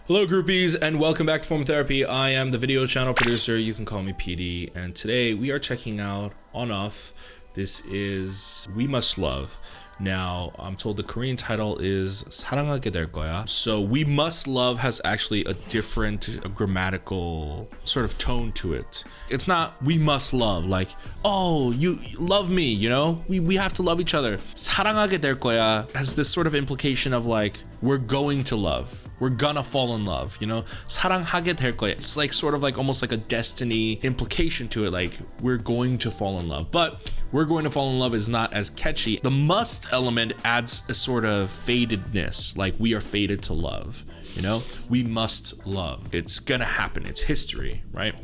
Hello groupies and welcome back to Form Therapy. I am the video channel producer, you can call me PD, and today we are checking out ONF. This is We Must Love. Now, I'm told the Korean title is 사랑하게 될 거야. So We Must Love has actually a different grammatical sort of tone to it. It's not we must love, like, oh, you love me, you know? We have to love each other. 사랑하게 될 거야 has this sort of implication of like, we're going to love. We're gonna fall in love, you know? 사랑하게 될 거야. It's like sort of like almost like a destiny implication to it, like we're going to fall in love. But we're going to fall in love is not as catchy. The must element adds a sort of fatedness, like we are fated to love, you know? We must love. It's gonna happen. It's history, right?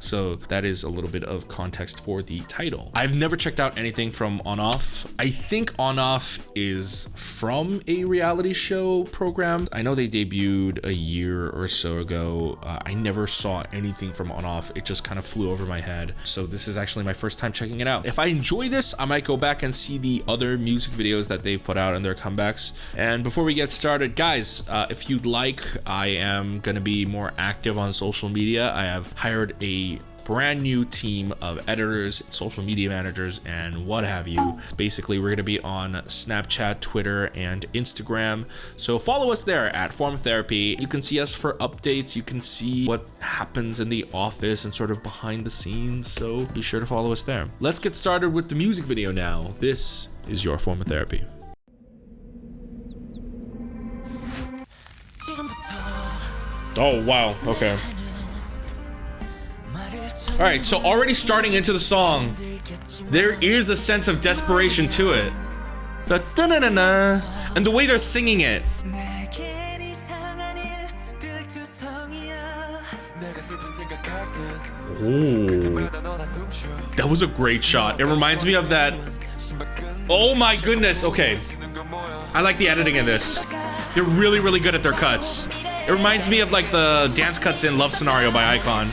So that is a little bit of context for the title. I've never checked out anything from ONF. I think ONF is from a reality show program. I know they debuted a year or so ago. I never saw anything from ONF. It just kind of flew over my head. So this is actually my first time checking it out. If I enjoy this, I might go back and see the other music videos that they've put out and their comebacks. And before we get started, guys, if you'd like, I am gonna be more active on social media. I have hired a brand new team of editors, social media managers, and what have you. Basically, we're gonna be on Snapchat, Twitter, and Instagram. So follow us there at Form Therapy. You can see us for updates. You can see what happens in the office and sort of behind the scenes. So be sure to follow us there. Let's get started with the music video now. This is your Form of Therapy. Oh, wow, okay. All right, so already starting into the song, there is a sense of desperation to it. The da-na-na-na, and the way they're singing it. Ooh, that was a great shot. It reminds me of that. Oh my goodness, okay. I like the editing in this. They're really, really good at their cuts. It reminds me of like the dance cuts in Love Scenario by Icon.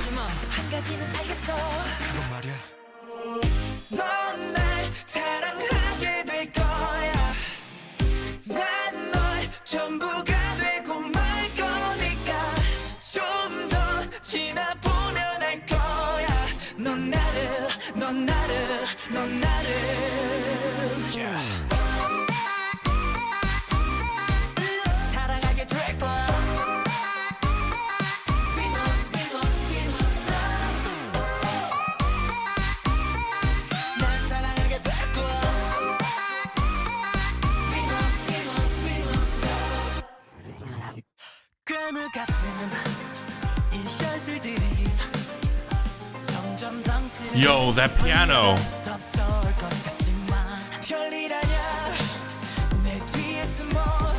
Yo, that piano.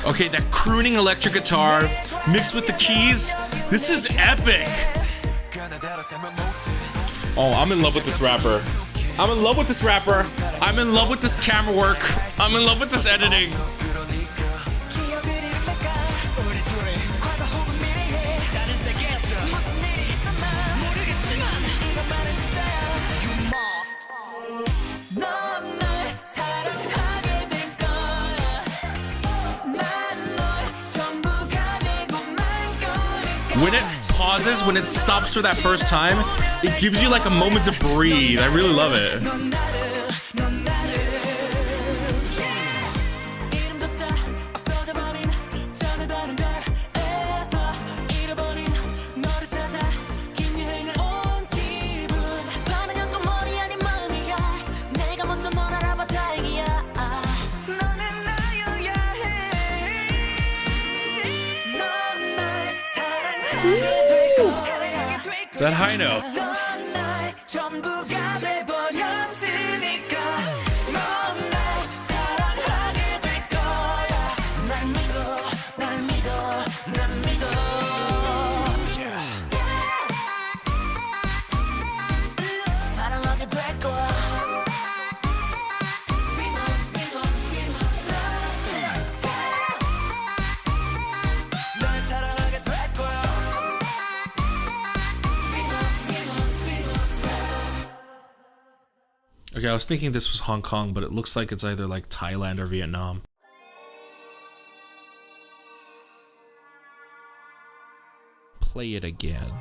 Okay, that crooning electric guitar mixed with the keys. This is epic. Oh, I'm in love with this rapper. I'm in love with this rapper. I'm in love with this camera work. I'm in love with this editing. When it pauses, when it stops for that first time, it gives you like a moment to breathe. I really love it. That high note. Okay, I was thinking this was Hong Kong, but it looks like it's either like Thailand or Vietnam. Play it again.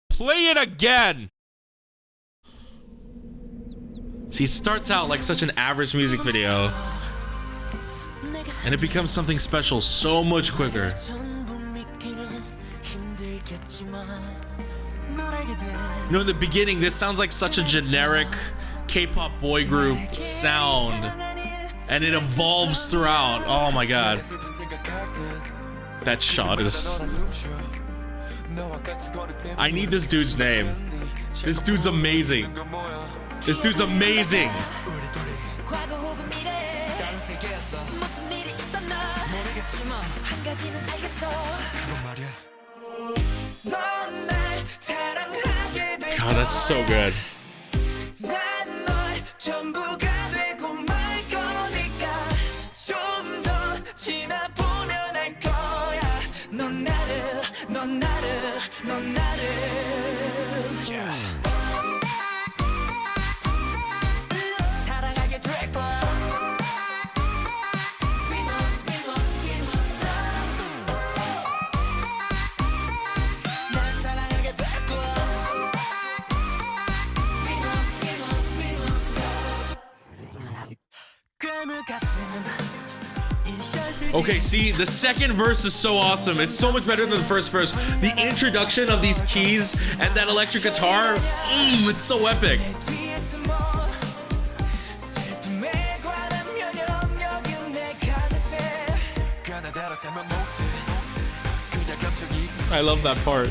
Play it again! See, it starts out like such an average music video, and it becomes something special so much quicker. You know, in the beginning, this sounds like such a generic K-pop boy group sound, and it evolves throughout. Oh my god. That shot is... I need this dude's name. This dude's amazing. This dude's amazing. God, that's so good. Okay, see, the second verse is so awesome. It's so much better than the first verse. The introduction of these keys and that electric guitar, it's so epic. I love that part.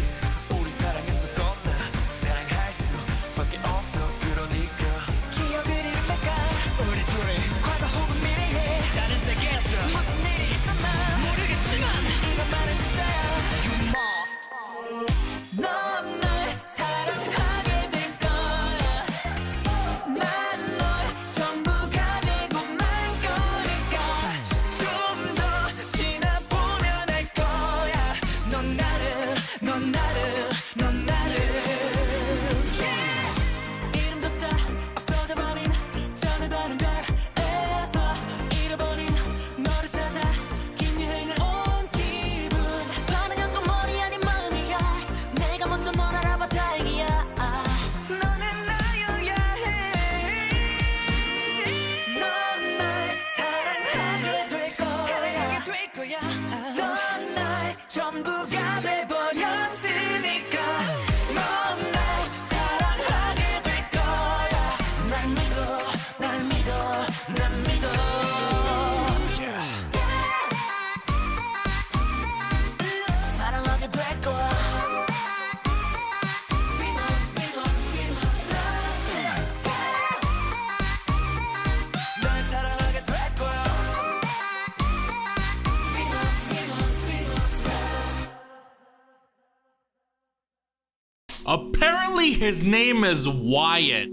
Apparently his name is Wyatt.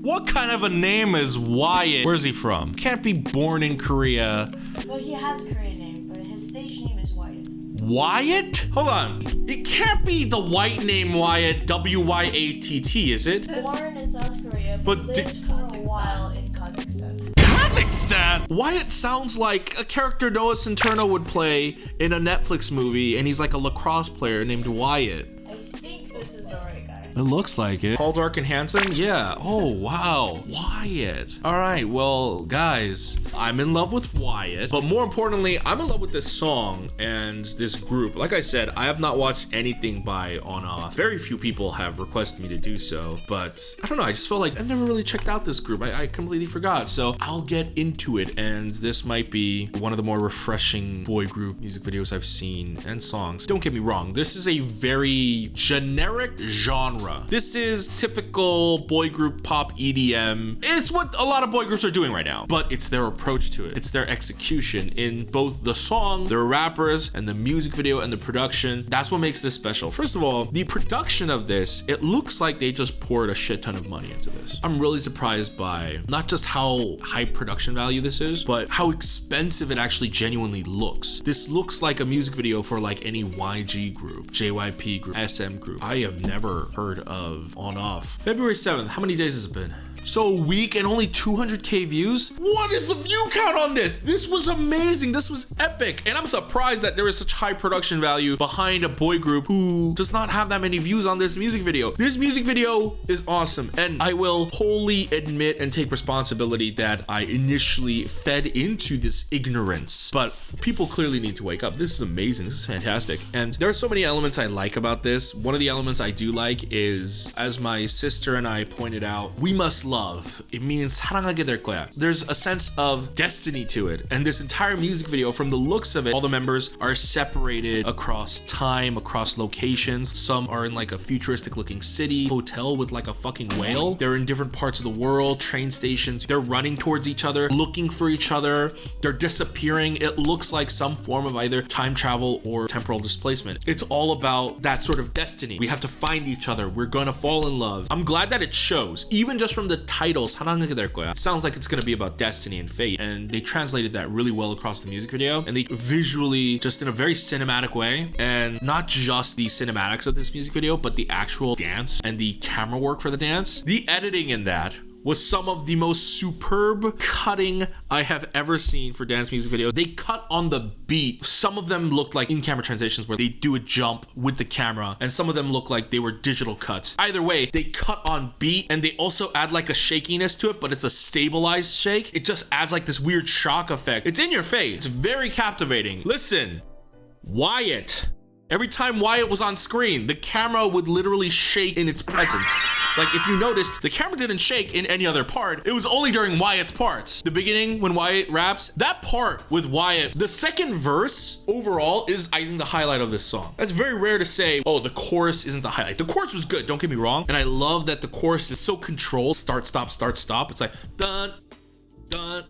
What kind of a name is Wyatt? Where's he from? Can't be born in Korea. Well, he has a Korean name, but his stage name is Wyatt. Wyatt? Hold on. It can't be the white name Wyatt, W-Y-A-T-T, is it? Born in South Korea, But but lived for a while in Kazakhstan. Kazakhstan? Wyatt sounds like a character Noah Centineo would play in a Netflix movie, and he's like a lacrosse player named Wyatt. I think this is the right guy. It looks like it. Tall, dark, and handsome? Yeah. Oh, wow. Wyatt. All right, well, guys, I'm in love with Wyatt, but more importantly, I'm in love with this song and this group. Like I said, I have not watched anything by ONF. Very few people have requested me to do so, but I don't know, I just feel like I've never really checked out this group. I completely forgot, so I'll get into it, and this might be one of the more refreshing boy group music videos I've seen, and songs. Don't get me wrong, this is a very generic genre. This is typical boy group pop EDM. It's what a lot of boy groups are doing right now, but it's their approach to it. It's their execution in both the song, their rappers, and the music video and the production. That's what makes this special. First of all, the production of this, it looks like they just poured a shit ton of money into this. I'm really surprised by not just how high production value this is, but how expensive it actually genuinely looks. This looks like a music video for like any YG group, JYP group, SM group. I have never heard of ONF. February 7th, how many days has it been? so weak and only 200k views? What is the view count on this? This was amazing. This was epic. And I'm surprised that there is such high production value behind a boy group who does not have that many views on this music video. This music video is awesome. And I will wholly admit and take responsibility that I initially fed into this ignorance. But people clearly need to wake up. This is amazing. This is fantastic. And there are so many elements I like about this. One of the elements I do like is, as my sister and I pointed out, we must love. It means 사랑하게 될 거야. There's a sense of destiny to it. And this entire music video, from the looks of it, all the members are separated across time, across locations. Some are in like a futuristic looking city, hotel with like a fucking whale. They're in different parts of the world, train stations. They're running towards each other, looking for each other. They're disappearing. It looks like some form of either time travel or temporal displacement. It's all about that sort of destiny. We have to find each other. We're gonna fall in love. I'm glad that it shows, even just from the titles, 사랑하게 될 거야. It sounds like it's gonna be about destiny and fate, and they translated that really well across the music video, and they visually, just in a very cinematic way, and not just the cinematics of this music video, but the actual dance and the camera work for the dance. The editing in that was some of the most superb cutting I have ever seen for dance music video. They cut on the beat. Some of them looked like in-camera transitions where they do a jump with the camera, and some of them look like they were digital cuts. Either way, they cut on beat, and they also add like a shakiness to it, but it's a stabilized shake. It just adds like this weird shock effect. It's in your face. It's very captivating. Listen, Wyatt. Every time Wyatt was on screen, the camera would literally shake in its presence. Like, if you noticed, the camera didn't shake in any other part. It was only during Wyatt's parts. The beginning, when Wyatt raps, that part with Wyatt, the second verse overall is, I think, the highlight of this song. That's very rare to say, oh, the chorus isn't the highlight. The chorus was good, don't get me wrong. And I love that the chorus is so controlled. Start, stop, start, stop. It's like, dun, dun,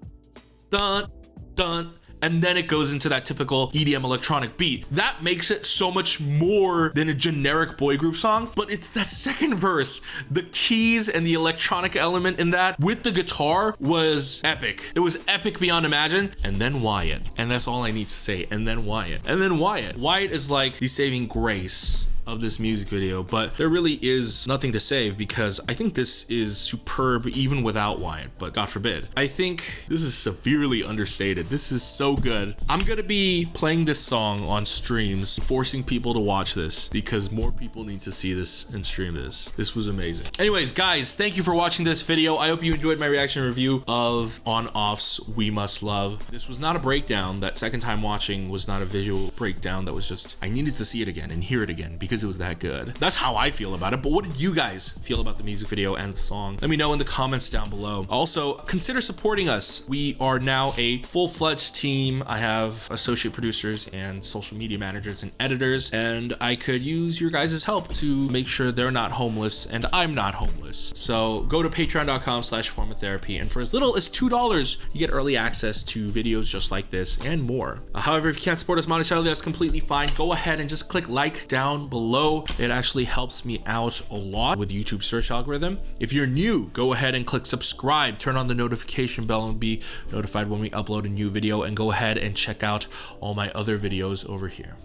dun, dun. And then it goes into that typical EDM electronic beat. That makes it so much more than a generic boy group song, but it's that second verse. The keys and the electronic element in that with the guitar was epic. It was epic beyond imagine. And then Wyatt. And that's all I need to say. And then Wyatt. And then Wyatt. Wyatt is like the saving grace of this music video, but there really is nothing to save because I think this is superb even without Wyatt, but God forbid. I think this is severely understated. This is so good. I'm gonna be playing this song on streams, forcing people to watch this because more people need to see this and stream this. This was amazing. Anyways, guys, thank you for watching this video. I hope you enjoyed my reaction review of ONF's We Must Love. This was not a breakdown. That second time watching was not a visual breakdown. That was just, I needed to see it again and hear it again because it was that good. That's how I feel about it. But what did you guys feel about the music video and the song? Let me know in the comments down below. Also, consider supporting us. We are now a full-fledged team. I have associate producers and social media managers and editors, and I could use your guys' help to make sure they're not homeless and I'm not homeless. So go to patreon.com/formatherapy, and for as little as $2, you get early access to videos just like this and more. However, if you can't support us monetarily, that's completely fine. Go ahead and just click like down below. It actually helps me out a lot with YouTube search algorithm. If you're new, go ahead and click subscribe, turn on the notification bell and be notified when we upload a new video, and go ahead and check out all my other videos over here.